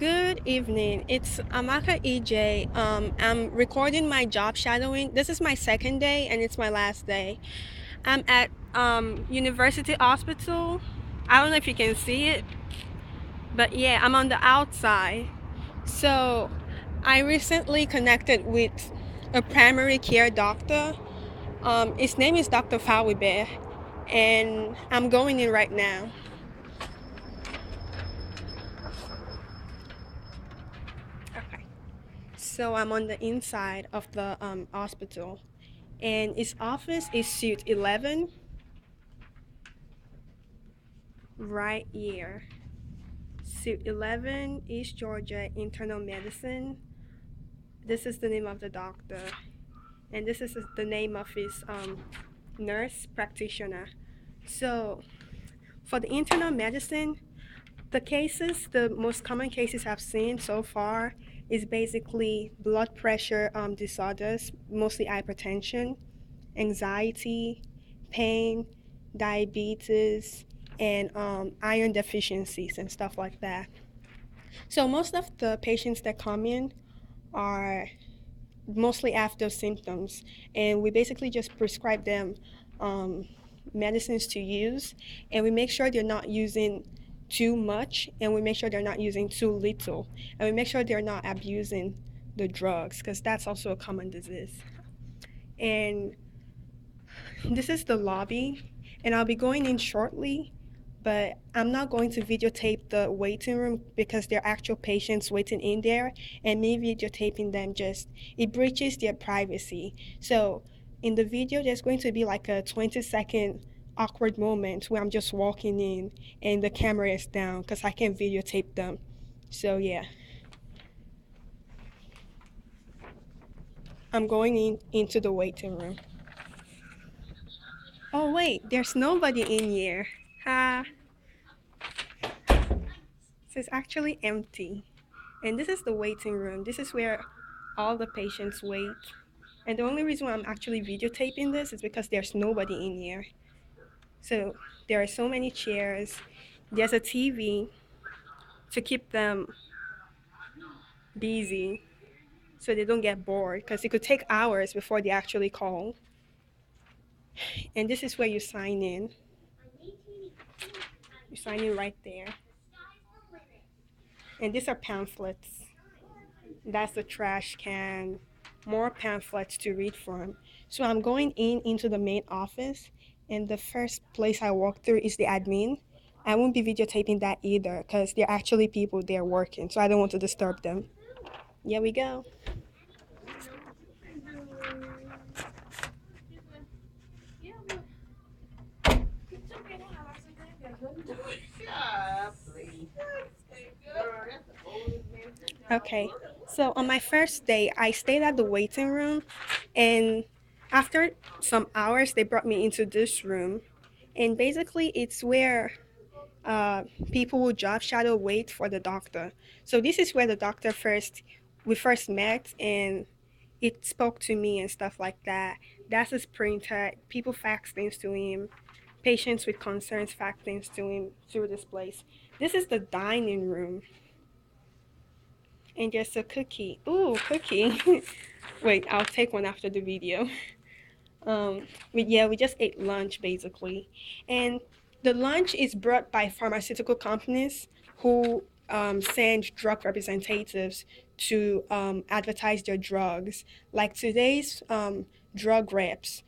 Good evening. It's Amaka EJ. I'm recording my job shadowing. This is my second day and it's my last day. I'm at University Hospital. I don't know if you can see it, but yeah, I'm on the outside. So I recently connected with a primary care doctor. His name is Dr. Fawibe, and I'm going in right now. Okay. So I'm on the inside of the hospital, and his office is suite 11 right here. Suite 11, East Georgia Internal Medicine. This is the name of the doctor, and this is the name of his nurse practitioner. So for the internal medicine, the most common cases I've seen so far is basically blood pressure disorders, mostly hypertension, anxiety, pain, diabetes, and iron deficiencies and stuff like that. So most of the patients that come in are mostly after symptoms, and we basically just prescribe them um, medicines to use, and we make sure they're not using too much, and we make sure they're not using too little, and we make sure they're not abusing the drugs because that's also a common disease. And this is the lobby, and I'll be going in shortly, but I'm not going to videotape the waiting room because there are actual patients waiting in there, and me videotaping them just it breaches their privacy. So in the video, there's going to be like a 20-second awkward moment where I'm just walking in and the camera is down because I can't videotape them. So yeah, I'm going into the waiting room. Oh wait, there's nobody in here. Ha. So it's actually empty. And this is the waiting room. This is where all the patients wait. And the only reason why I'm actually videotaping this is because there's nobody in here. So there are so many chairs. There's a TV to keep them busy so they don't get bored because it could take hours before they actually call. And this is where you sign in. You sign in right there. And these are pamphlets. That's the trash can, more pamphlets to read from. So I'm going into the main office, and the first place I walk through is the admin. I won't be videotaping that either because there are actually people there working, so I don't want to disturb them. Here we go. Okay, so on my first day, I stayed at the waiting room, and after some hours, they brought me into this room, and basically, it's where uh, people will job shadow wait for the doctor. So this is where the doctor we first met, and it spoke to me and stuff like that. That's his printer. People fax things to him. Patients with concerns fax things to him through this place. This is the dining room, and there's a cookie. Ooh, cookie. Wait, I'll take one after the video. We just ate lunch basically, and the lunch is brought by pharmaceutical companies who send drug representatives to advertise their drugs. Like today's drug reps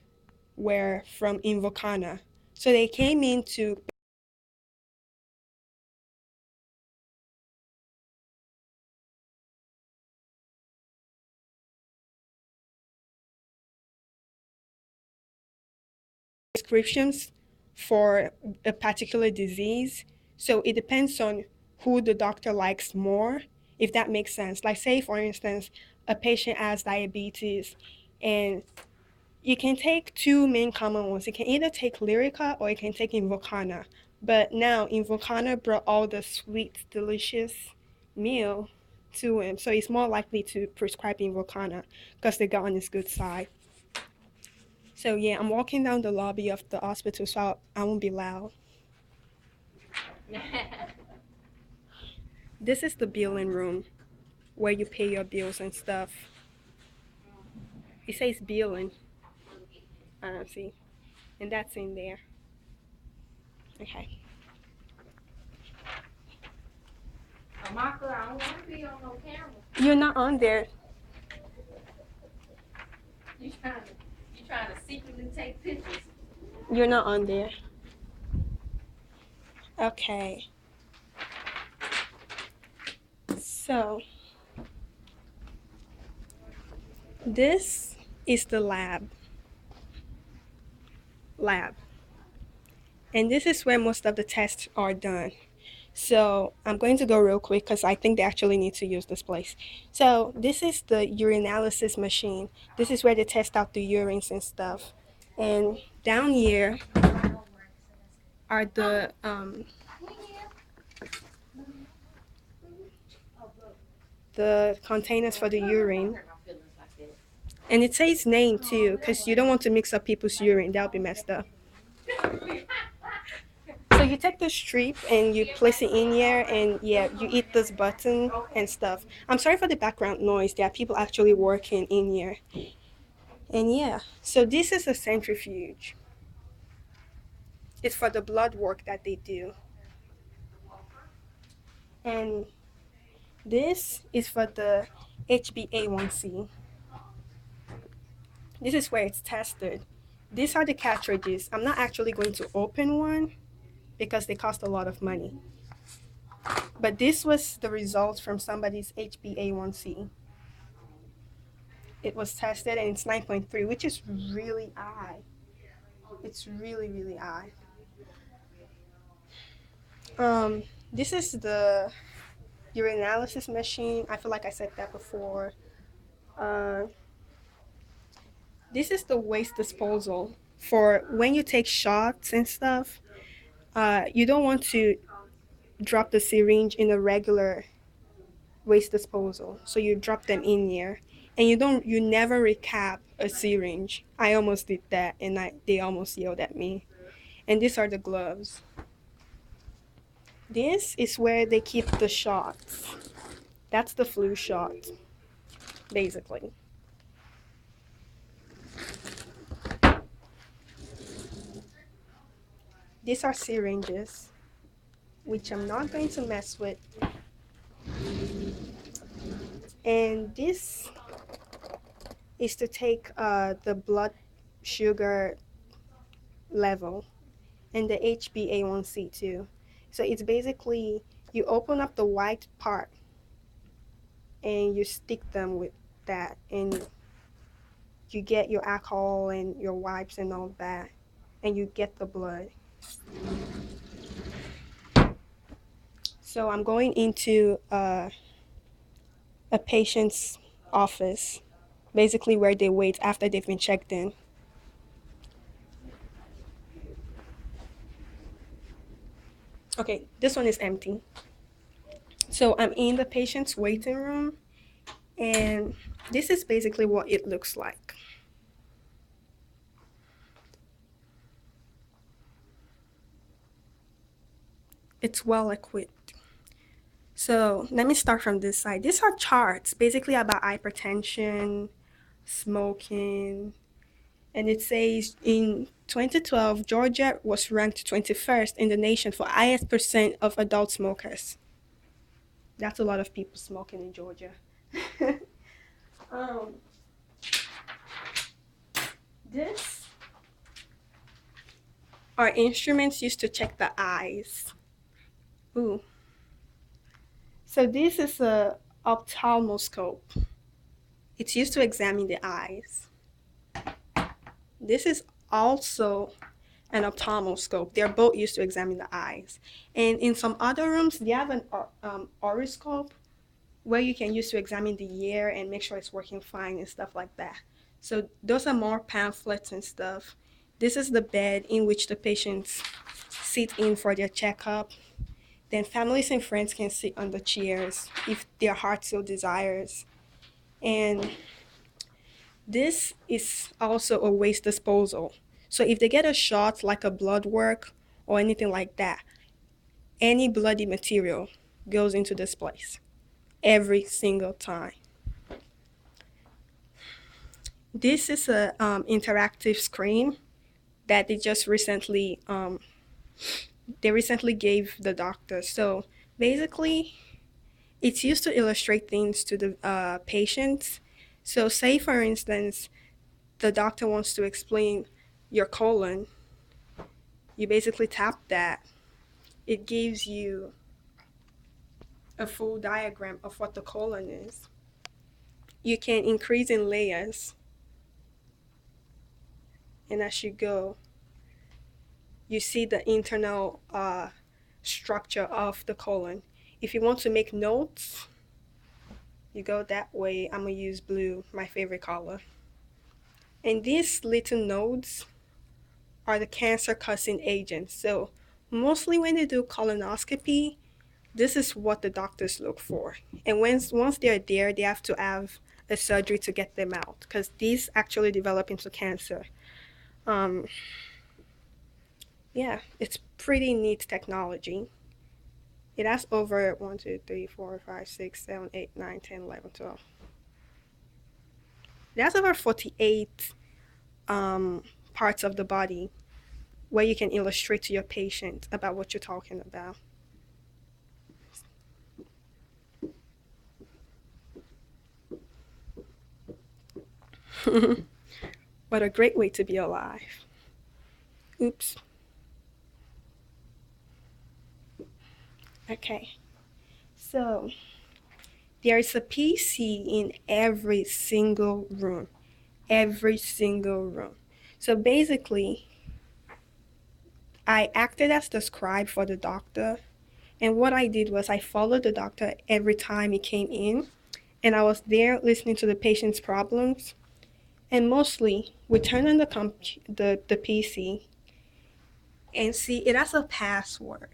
were from Invocana, so they came in to prescriptions for a particular disease. So it depends on who the doctor likes more, if that makes sense. Like, say, for instance, a patient has diabetes, and you can take two main common ones. You can either take Lyrica or you can take Invocana. But now Invocana brought all the sweet, delicious meal to him. So he's more likely to prescribe Invocana because they got on his good side. So yeah, I'm walking down the lobby of the hospital, so I won't be loud. This is the billing room where you pay your bills and stuff. It says billing. I don't see. And that's in there. Okay. Marco, I don't want to be on no camera. You're not on there. You trying to secretly take pictures? You're not on there. Okay. So, this is the lab. And this is where most of the tests are done. So I'm going to go real quick because I think they actually need to use this place. So this is the urinalysis machine. This is where they test out the urines and stuff. And down here are the containers for the urine. And it says name too, because you don't want to mix up people's urine. That'll be messed up. So you take the strip and you place it in here, and yeah, you hit this button and stuff. I'm sorry for the background noise. There are people actually working in here. And yeah, so this is a centrifuge. It's for the blood work that they do. And this is for the HbA1c. This is where it's tested. These are the cartridges. I'm not actually going to open one because they cost a lot of money. But this was the result from somebody's HbA1c. It was tested and it's 9.3, which is really high. It's really, really high. This is the urinalysis machine. I feel like I said that before. This is the waste disposal for when you take shots and stuff. You don't want to drop the syringe in a regular waste disposal, so you drop them in here, and you never recap a syringe. I almost did that, and they almost yelled at me. And these are the gloves. This is where they keep the shots. That's the flu shot, basically. These are syringes, which I'm not going to mess with. And this is to take the blood sugar level and the HbA1c too. So it's basically you open up the white part and you stick them with that, and you get your alcohol and your wipes and all that, and you get the blood. So I'm going into a patient's office, basically where they wait after they've been checked in. Okay, this one is empty. So I'm in the patient's waiting room, and this is basically what it looks like. It's well equipped. So let me start from this side. These are charts basically about hypertension, smoking, and it says in 2012, Georgia was ranked 21st in the nation for highest percent of adult smokers. That's a lot of people smoking in Georgia. This are instruments used to check the eyes. Ooh. So this is a ophthalmoscope. It's used to examine the eyes. This is also an ophthalmoscope. They're both used to examine the eyes. And in some other rooms, they have an otoscope where you can use to examine the ear and make sure it's working fine and stuff like that. So those are more pamphlets and stuff. This is the bed in which the patients sit in for their checkup. Then families and friends can sit on the chairs if their heart so desires. And this is also a waste disposal. So if they get a shot like a blood work or anything like that, any bloody material, goes into this place every single time. This is a interactive screen that they recently gave the doctor. So basically, it's used to illustrate things to the patients. So say for instance, the doctor wants to explain your colon. You basically tap that. It gives you a full diagram of what the colon is. You can increase in layers, and as you go, you see the internal structure of the colon. If you want to make notes, you go that way. I'm gonna use blue, my favorite color. And these little nodes are the cancer causing agents. So mostly when they do colonoscopy, this is what the doctors look for. And once they're there, they have to have a surgery to get them out because these actually develop into cancer. Um, yeah, it's pretty neat technology. It has over 1, 2, 3, 4, 5, 6, 7, 8, 9, 10, 11, 12. It has over 48 um, parts of the body where you can illustrate to your patient about what you're talking about. What a great way to be alive. Oops. Okay. So there is a PC in every single room. Every single room. So basically, I acted as the scribe for the doctor. And what I did was I followed the doctor every time he came in. And I was there listening to the patient's problems. And mostly, we turn on the PC and see it has a password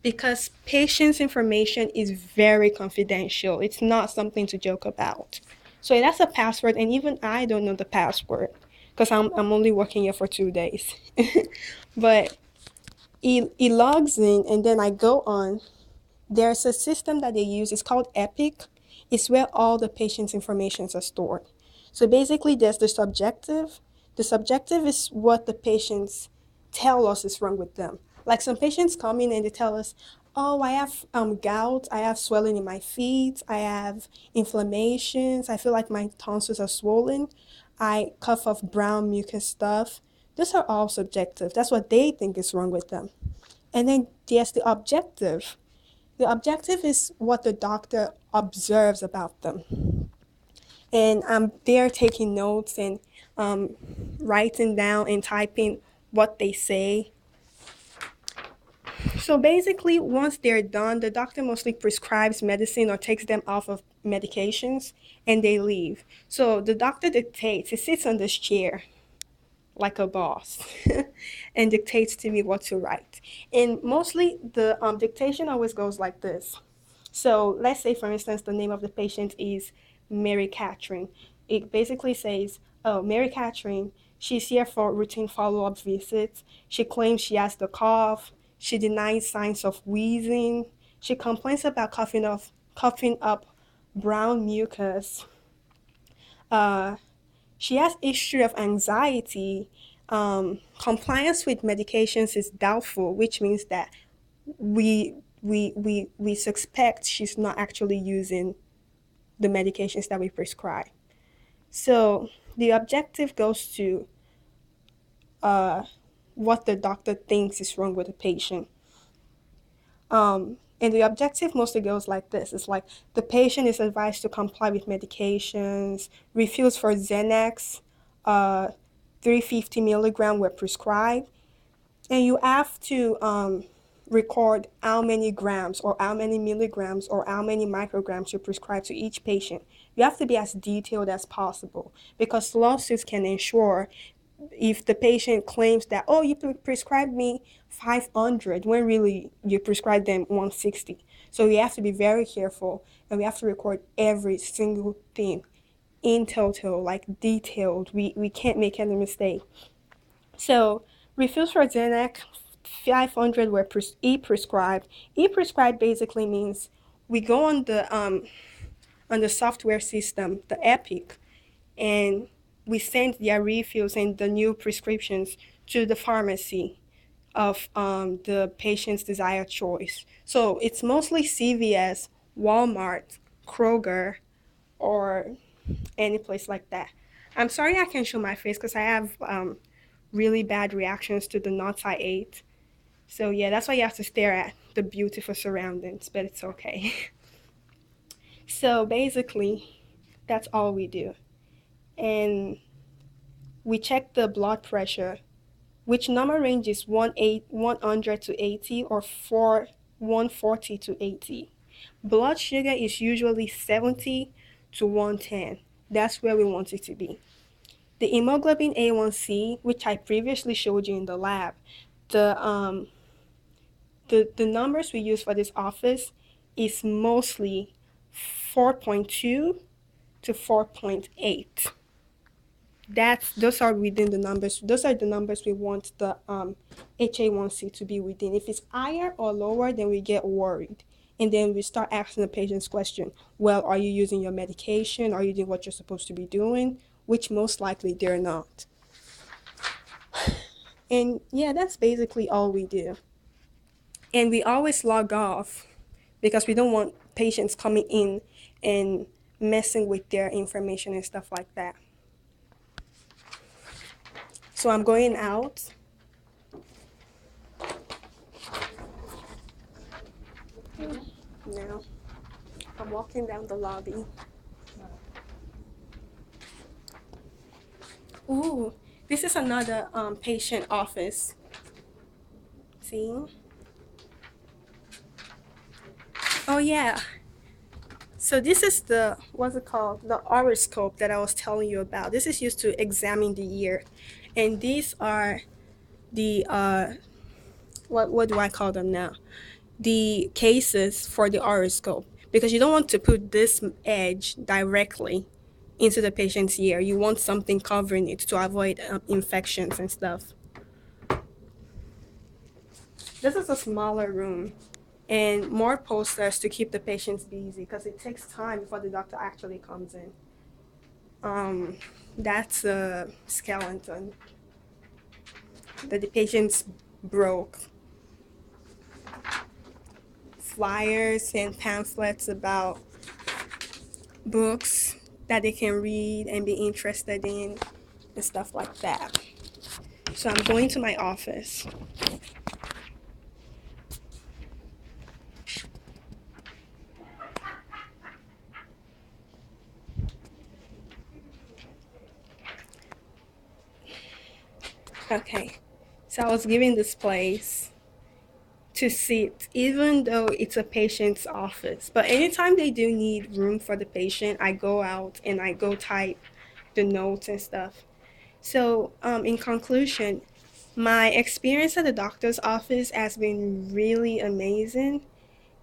because patient's information is very confidential. It's not something to joke about. So it has a password, and even I don't know the password because I'm only working here for 2 days. But he logs in, and then I go on. There's a system that they use. It's called Epic. It's where all the patient's informations are stored. So basically, there's the subjective. The subjective is what the patients tell us is wrong with them. Like some patients come in and they tell us, "Oh, I have gout. I have swelling in my feet. I have inflammations. I feel like my tonsils are swollen. I cough up brown mucus stuff." Those are all subjective. That's what they think is wrong with them. And then there's the objective. The objective is what the doctor observes about them. And I'm there taking notes and um, writing down and typing what they say. So basically, once they're done, the doctor mostly prescribes medicine or takes them off of medications and they leave. So the doctor dictates, he sits on this chair like a boss and dictates to me what to write. And mostly the dictation always goes like this. So let's say, for instance, the name of the patient is Mary Catherine. It basically says, oh, Mary Catherine, she's here for routine follow-up visits. She claims she has the cough. She denies signs of wheezing. She complains about coughing up brown mucus. Uh, she has history of anxiety. Compliance with medications is doubtful, which means that we suspect she's not actually using the medications that we prescribe. So the objective goes to uh, what the doctor thinks is wrong with the patient. And the objective mostly goes like this. It's like the patient is advised to comply with medications, refills for Xanax, 350 milligram were prescribed, and you have to record how many grams or how many milligrams or how many micrograms you prescribe to each patient. You have to be as detailed as possible because lawsuits can ensure if the patient claims that, oh, you prescribed me 500 when really you prescribed them 160. So we have to be very careful and we have to record every single thing in total, like detailed. We can't make any mistake. So refills for Xanax 500 were e-prescribed. E-prescribed basically means we go on the software system, the Epic, and we send their refills and the new prescriptions to the pharmacy of the patient's desired choice. So it's mostly CVS, Walmart, Kroger, or any place like that. I'm sorry I can't show my face because I have really bad reactions to the nuts I ate. So yeah, that's why you have to stare at the beautiful surroundings, but it's okay. So basically, that's all we do. And we check the blood pressure, which number range is 100 to 80 or 140 to 80. Blood sugar is usually 70 to 110. That's where we want it to be. The hemoglobin A1C, which I previously showed you in the lab, the the numbers we use for this office is mostly 4.2 to 4.8. Those are within the numbers. Those are the numbers we want the HA1C to be within. If it's higher or lower, then we get worried. And then we start asking the patient's question, well, are you using your medication? Are you doing what you're supposed to be doing? Which most likely they're not. And yeah, that's basically all we do. And we always log off because we don't want patients coming in and messing with their information and stuff like that. So I'm going out. Now I'm walking down the lobby. Ooh, this is another patient office. See? Oh yeah. So this is the what's it called? The horoscope that I was telling you about. This is used to examine the year, and these are the what do I call them now? The cases for the horoscope, because you don't want to put this edge directly into the patient's ear. You want something covering it to avoid infections and stuff. This is a smaller room and more posters to keep the patients busy because it takes time before the doctor actually comes in. That's a skeleton that the patients broke. Flyers and pamphlets about books that they can read and be interested in and stuff like that. So I'm going to my office. Okay, so I was given this place to sit, even though it's a patient's office. But anytime they do need room for the patient, I go out and I go type the notes and stuff. So, in conclusion, my experience at the doctor's office has been really amazing.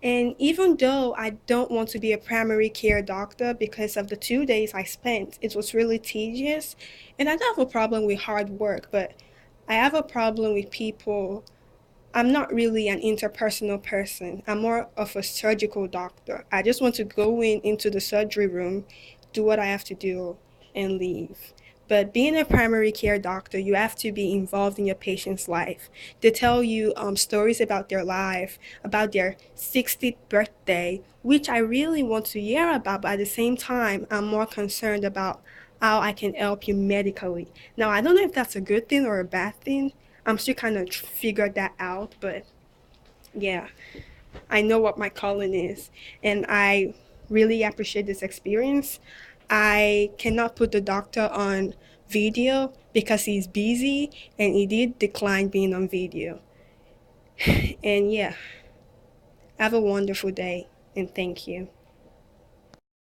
And even though I don't want to be a primary care doctor because of the 2 days I spent, it was really tedious. And I don't have a problem with hard work, but I have a problem with people. I'm not really an interpersonal person. I'm more of a surgical doctor. I just want to go into the surgery room, do what I have to do, and leave. But being a primary care doctor, you have to be involved in your patient's life. They tell you stories about their life, about their 60th birthday, which I really want to hear about, but at the same time, I'm more concerned about how I can help you medically. Now, I don't know if that's a good thing or a bad thing. I'm still kind of figured that out, but yeah, I know what my calling is, and I really appreciate this experience. I cannot put the doctor on video because he's busy, and he did decline being on video. And yeah, have a wonderful day, and thank you.